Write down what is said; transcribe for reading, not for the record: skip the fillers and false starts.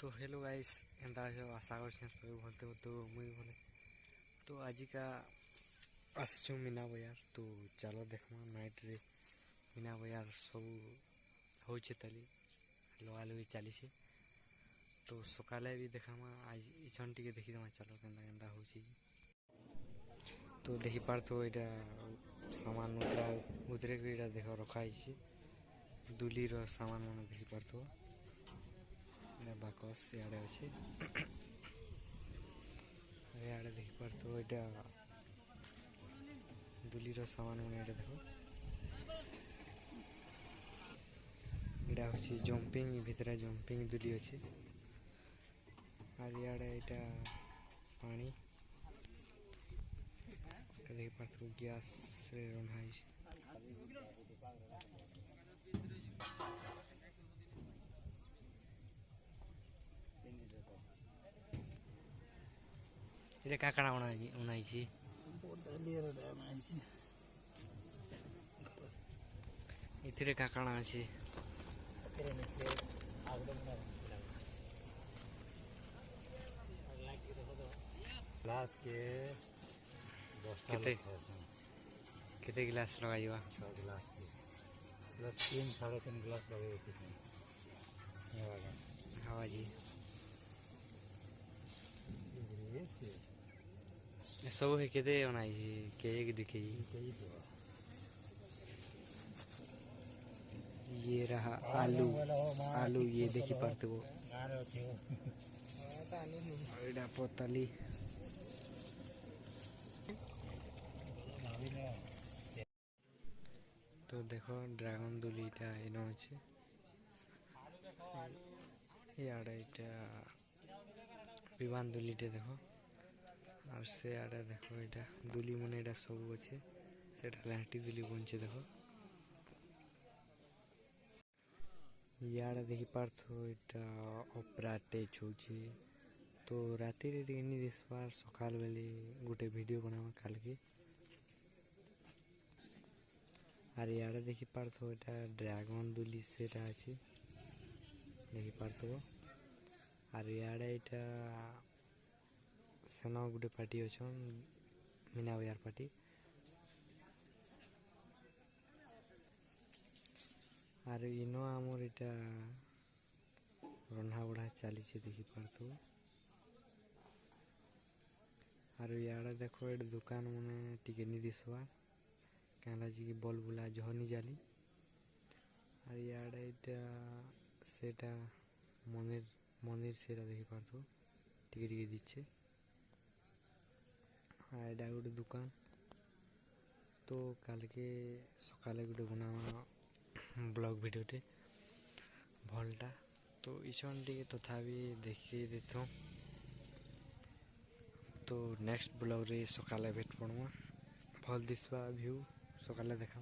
तो hello guys एंता आशा कर सब भलते हो तो मुई भले तो आजिका आसचु मीना बजार तो चलो देखमा नाइट रे मीना बजार सब होचे तली लगा लगी चली तो सकाले भी देखामा आज इछन टिके देखीदमा चलो केन्ता केन्ता होची तो देखी पार तो एटा सामान उतरे के एटा देख रखा दुली रो सामान मन देखी पार तो बाकस इे अच्छे इे देख पार तो यहाँ दुली सामान मैंने देख यहाँ हूँ जंपिंग भितर जंपिंग दुली अच्छे और इे यहाँ पानी देख पार तो गैस रंधा इधर क्या करना उनाई इतरे क्या करना अच्छी ग्लास के कितने गिलास लगाई 6 गिलास के 3-3.5 गिलास लगे हाँ जी सब है कितने बनाई के दिखे ये रहा आलू आलू ये देखी पारते वो पोतली तो देखो ड्रैगन दुलीटा इन अच्छे इे विमान दुलीटे देखो और से आड़े देखो यहाँ दुली मन यहाँ सब अच्छे से लाठी दुली बनचे देखो इे देखी पार तो यहाँ अपरा टेच हो तो राति नहीं दिसबार सकाल बेले गोटे वीडियो बनावा काल के और इे देखी पार तो यहाँ ड्रैगन दुली से अच्छे देखी पार तो और इे यहाँ सेना गोटे पार्टी अच्छा मीना बजार पार्टी और इनो आमर यहाँ रंधा बढ़ा चली देखी पार तो और इे देखो ये दुकान मैंने टिके नहीं दिसवा क्या जी बल्ब बुला जह नहीं जाली और इे सेटा मंदिर मंदिर से देखी पार तो टिके टिके दीचे एटा गोटे दुकान तो काल के सकाले गोटे बना ब्लॉग वीडियोटे भलटा तो इछन टे तथापि देखी देथो तो नेक्स्ट ब्लॉग रे सकाले भेट पड़मा भल दिसवा व्यू सकाले देखा।